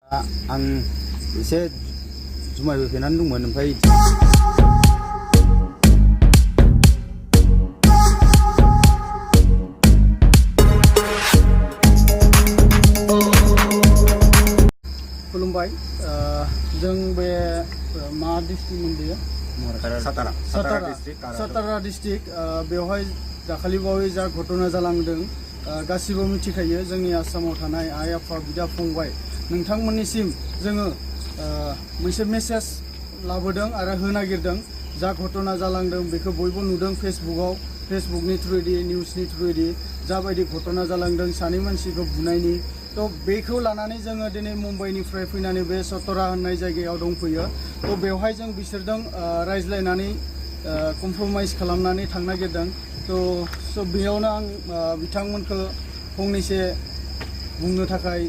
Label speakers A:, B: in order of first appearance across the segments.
A: आं एसे जुमायबो फेनानै दंमोन ओमफ्राय
B: खुलुमबाय जों बे मा डिस्ट्रिक्ट मोनदों सातारा डिस्ट्रिक्ट बेवहाय दाखालि बावै जा घटना जालांदों गासिबो मिथिखायो जोंनि आसामाव थानाय आइ आफा बिदा फंबाय नोंथांमोननिसिम जोङो मोनसे मेसेज लाबोदों आरो होनो नागिरदों जा घटना जालांदों बेखौ बयबो नुदों फेसबुकनि थ्रुयैदि निउसनि थ्रुयैदि जाबायदि घटना जालांदों सानै मानसिखौ बुनायनि तो बेखौ लानानै जोङो दिनै मुम्बाइनिफ्राय फैनानै बे सतरा होननाय जायगायाव दंफैयो तो बेवहाय जों बिसोरजों रायज्लायनानै कमप्रमाइज खालामनानै थांनो नागिरदों तो बेयावनो आं बिथांमोनखौ फंनैसो बुंनो थाखाय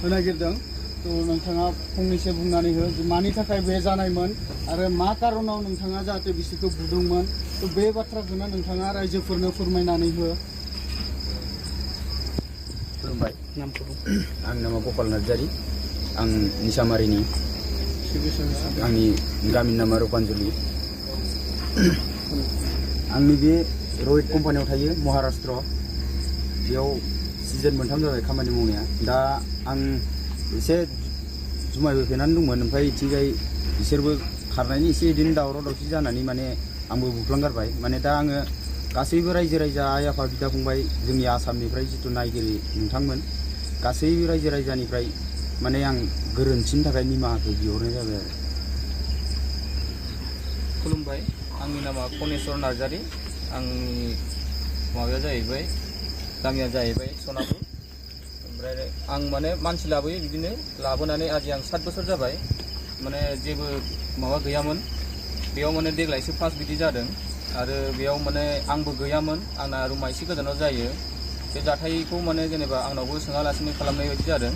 B: होनो नागिरदों तो नोंथाङा फंनैसो बुंनानै हो मानि थाखाय बे जानायमोन आरो मा कारनाव नोंथाङा जाहाथे बिसोरखौ बुदोंमोन तो बे बाथ्राखौनो नोंथाङा रायजोफोरनो फोरमायनानै हो।
A: खुलुमबाय आंनि नामा गपाल नार्जारी आं निसामारिनि आंनि गामिनि नामा रुपान्जलि आंनि बे रहित कम्पानियाव थायो महाराष्ट्र बेयाव सिजन मोनथाम जाबाय खामानि मावनाया दा आं एसे जुमायबो फेनानै दंमोन ओमफ्राय इथिंजाय बिसोरबो खारनायनि एसे बिदिनो दावराव दावसि जानानै माने आंबो बुफ्लांगारबाय माने दा आङो गासैबो रायजो राजा आइ आफा बिदा फंबाय जोंनि आसामनिफ्राय जिथु नायगिरि नोंथांमोन गासैबो रायजो राजानिफ्राय माने आं गोरोन्थिनि थाखाय निमाहाखौ बिहरनाय जाबाय आरो।
C: खुलुमबाय आंनि नामा कनेश्वर नार्जारी आंनि माबाया जाहैबाय गामिया जाहैबाय सनापुर ओमफ्राय आं माने मानसि लाबोयो बिदिनो लाबोनानै आजि आं 7 बोसोर जाबाय माने जेबो माबा गैयामोन बेयाव माने देग्लायसो फार्स्ट बिदि जादों आरो बेयाव माने आंबो गैयामोन आंना रुमा एसे गोजानाव जायो बे जाथायखौ माने जेनेबा आंनावबो सोङालासिनो खालामनाय बायदि जादों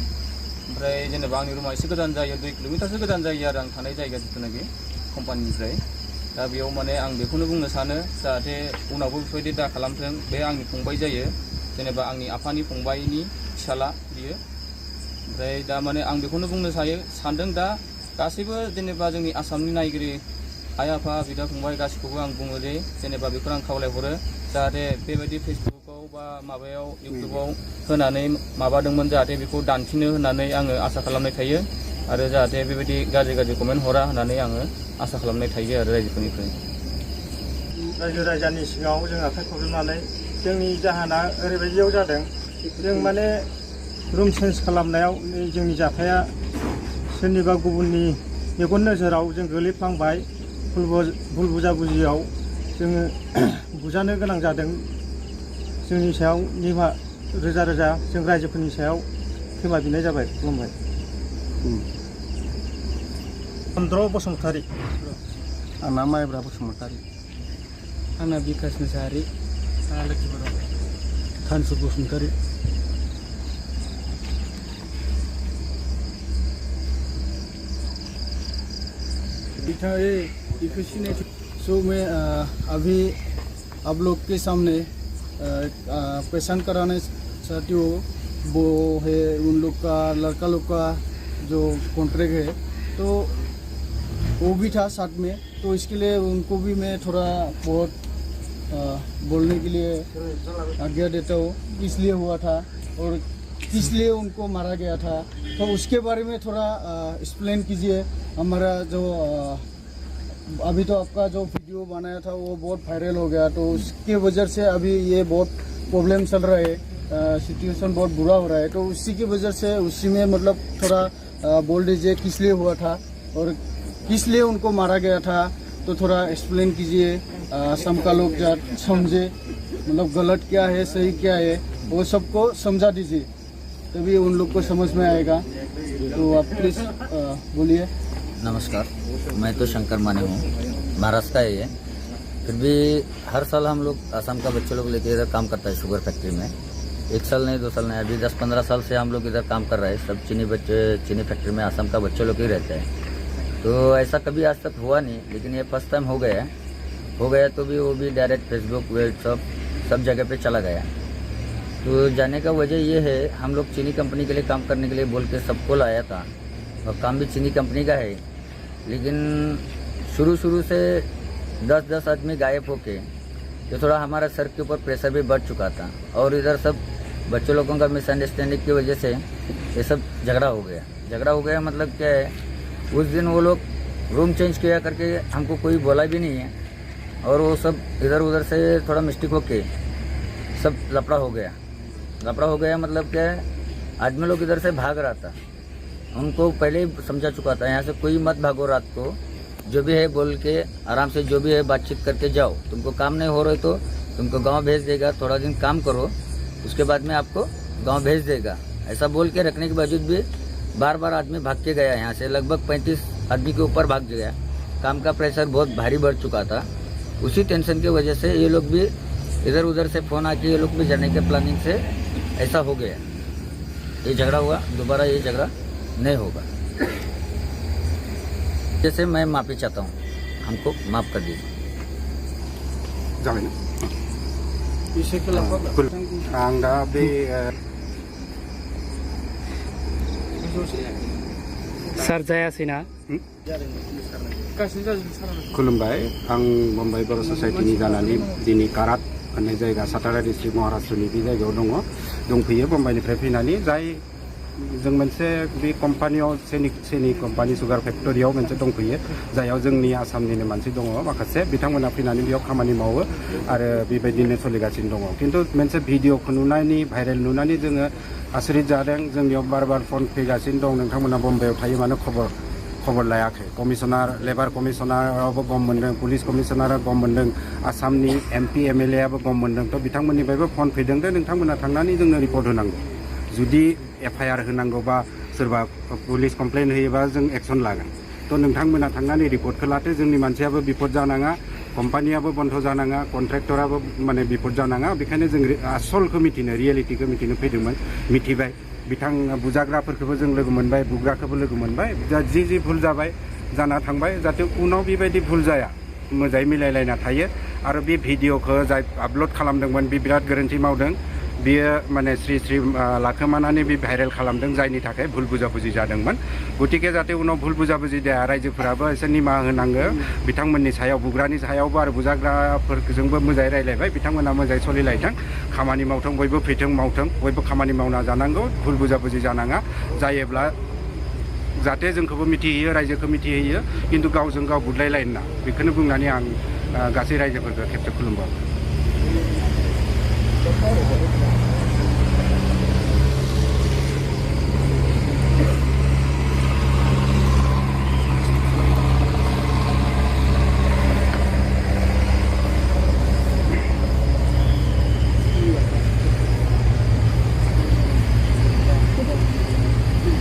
C: ओमफ्राय जेनेबा आंनि रुमा एसे गोजान जायो 2 किल'मिटारसो गोजान जायो आरो आं थानाय जायगा जिथुनाखि कम्पानिनिफ्राय दा बेयाव माने आं बेखौनो बुंनो सानो जाहाथे उनावबो बेफोरबायदि दा खालामथों बे आंनि फंबाय जायो जेनेबा आंनि आफानि फंबायनि फिसाला बियो ओमफ्राय दा माने आं बेखौनो बुंनो सानदों दा गासैबो जेनेबा जोंनि आसामनि नायगिरि आइ आफा बिदा फंबाय गासिखौबो आं बुङो जे जेनेबा बेखौ आं खावलायहरो जाहाथे बेबायदि फेसबुकाव बा माबायाव इउटुबाव होनानै माबादोंमोन जाहाथे बेखौ दानफिनो होननानै आङो आसा खालामनाय थायो आरो जाहाथे बेबायदि गाज्रि कमेन्ट हरा होननानै आङो आसा खालामनाय थायो आरो रायजोफोरनिफ्राय।
D: रायजो राजानि सिगाङाव जों आखाइ खबजबनानै जोंनि जाहोना ओरैबायदियाव जादों जों माने रुम चेन्ज खालामनायाव जोंनि जाथाया सोरनिबा गुबुननि मेगन नोजोराव जों गोलैफ्लांबाय भुल बुजियाव जोङो बुजानो गोनां जादों जोंनि सायाव निमाहा रोजा जों रायजोफोरनि सायाव खेमा बिनाय जाबाय। खुलुमबाय। चन्द्र बसुमतारी
B: आंना माइब्रा बसुमतारी
C: आंना बिकास मुसाहारि
B: थानसु बसुमतारी सो मैं अभी आप लोग के सामने पहचान कराने चाहती हूँ वो है उन लोग का लड़का लोग का जो कॉन्ट्रैक्ट है तो वो भी था साथ में तो इसके लिए उनको भी मैं थोड़ा बहुत बोलने के लिए आज्ञा देता हूँ किस लिए हुआ था और किस लिए उनको मारा गया था तो उसके बारे में थोड़ा एक्सप्लेन कीजिए। हमारा जो अभी तो आपका जो वीडियो बनाया था वो बहुत वायरल हो गया तो उसके वजह से अभी ये बहुत प्रॉब्लम चल रहा है सिचुएशन बहुत बुरा हो रहा है तो उसी की वजह से उसी में मतलब थोड़ा बोल दीजिए किस लिए हुआ था और किस लिए उनको मारा गया था तो थोड़ा एक्सप्लेन कीजिए असम का लोग समझे मतलब गलत क्या है सही क्या है वो सबको समझा दीजिए तभी उन लोग को समझ में आएगा तो आप प्लीज़ बोलिए।
E: नमस्कार मैं तो शंकर माने हूँ महाराष्ट्र का है फिर भी हर साल हम लोग असम का बच्चे लोग लेके इधर काम करता है शुगर फैक्ट्री में 1 साल नहीं 2 साल नहीं अभी 10-15 साल से हम लोग इधर काम कर रहे हैं सब चीनी फैक्ट्री में असम का बच्चे लोग ही रहते हैं तो ऐसा कभी आज तक हुआ नहीं लेकिन ये फर्स्ट टाइम हो गया तो भी वो भी डायरेक्ट फेसबुक व्हाट्सअप सब जगह पे चला गया तो जाने का वजह ये है, हम लोग चीनी कंपनी के लिए काम करने के लिए बोल के सबको लाया था और काम भी चीनी कंपनी का है, लेकिन शुरू से 10 आदमी गायब होके तो थोड़ा हमारा सर के ऊपर प्रेशर भी बढ़ चुका था और इधर सब बच्चों लोगों का मिसअंडरस्टैंडिंग की वजह से ये सब झगड़ा हो गया। मतलब क्या है, उस दिन वो लोग रूम चेंज किया करके हमको कोई बोला भी नहीं है और वो सब इधर उधर से थोड़ा मिस्टेक होके सब लफड़ा हो गया। मतलब क्या है, आदमी लोग इधर से भाग रहा था, उनको पहले ही समझा चुका था यहाँ से कोई मत भागो, रात को जो भी है बोल के आराम से जो भी है बातचीत करके जाओ, तुमको काम नहीं हो रहा है तो तुमको गांव भेज देगा, थोड़ा दिन काम करो उसके बाद में आपको गांव भेज देगा। ऐसा बोल के रखने के बावजूद भी बार आदमी भाग के गया यहाँ से, लगभग 35 आदमी के ऊपर भाग गया। काम का प्रेशर बहुत भारी बढ़ चुका था, उसी टेंशन की वजह से ये लोग भी इधर उधर से फ़ोन आके ये लोग भी जाने के प्लानिंग से ऐसा हो गया, ये झगड़ा हुआ। दोबारा ये झगड़ा नहीं होगा। जैसे मैं माफ़ी चाहता हूँ, हमको माफ़ कर दीजिए।
A: जाबाय ना
B: इसे के लाफा
A: आं दा बे
F: सार जायासैना
A: खुलुमबाय। आं मुम्बाइ बर' ससाइटिनि जानानै दिनै कारात होननाय जायगा सातारा डिस्ट्रिक्ट महाराष्ट्रनि बे जायगायाव दंफैयो मुम्बाइनिफ्राय फैनानै। जाय जों मोनसे बे कम्पानियाव सेनि कम्पानि सुगार फेक्टरियाव मोनसे दंफैयो, जायाव जोंनि आसामनिनो मानसि दङ माखासे, बिथांमोना फैनानै बेयाव खामानि मावो आरो बेबायदिनो सोलिगासिनो दङ। खिन्थु मोनसे भिडिअखौ नुनानै भाइरेल नुनानै जोङो आसरित जादों। जोंनियाव बार फन फैगासिनो दं, नोंथांमोना बम्बाइआव थायो मानो खबर लायाखै। कमिशनार लेबार कमिशनाराबो गम मोन्दों, पुलिस कमिशनारा गम मोन्दों, आसामनि MP MLA आबो गम मोन्दों। थ' बिथांमोननिफ्रायबो फन फैदों दे नोंथांमोना थांनानै जोंनो रिपर्ट होनांगौ, जुदि FIR होनांगौबा सोरबा पुलिस कमप्लेन होयोबा जों एक्सन लागोन। थ' नोंथांमोना थांनानै रिपर्टखौ लादो, जोंनि मानसियाबो बिपद जानाङा, कम्पानियाबो बन्द जानाङा, कन्ट्रेक्टराबो माने बिपद जानाङा। बेखायनो जों आसलखौ मिथिनो, रियेलिटिखौ मिथिनो फैदोंमोन। मिथिबाय, बिथां बुजाग्राफोरखौबो जों लोगो मोनबाय, बुग्राखौबो लोगो मोनबाय। जि भुल जाबाय जाना थांबाय, जाहाथे उनाव बेबायदि भुल जाया, मोजाङै मिलायलायना थायो। आरो बे भिडिअखौ जाय आपल'ड खालामदोंमोन बे बिराद गोरोन्थि मावदों। बियो माने स्रि लाखोमानानै बे भाइरेल खालामदों, जायनि थाखाय भुल बुजाबुजि जादोंमोन। गतिके जाहाथे उनाव भुल बुजाबुजि जाया, रायजोफोराबो एसे निमाहा होनांगौ बिथांमोननि सायाव, बुग्रानि सायावबो आरो बुजाग्राफोरजोंबो मोजाङै रायलायबाय, बिथांमोना मोजाङै सोलिलायथों, खामानि मावथों, बयबो फैथों मावथों, बयबो खामानि मावना जानांगौ, भुल बुजाबुजि जानाङा। जायोब्ला जाहाथे जोंखौबो मिथिहोयो, रायजोखौ मिथिहोयो, खिन्थु गावजों गाव बुदलायलायनो नाङा। बेखौनो बुंनानै आं गासै रायजोफोरखौ खेबसे खुलुमबाय।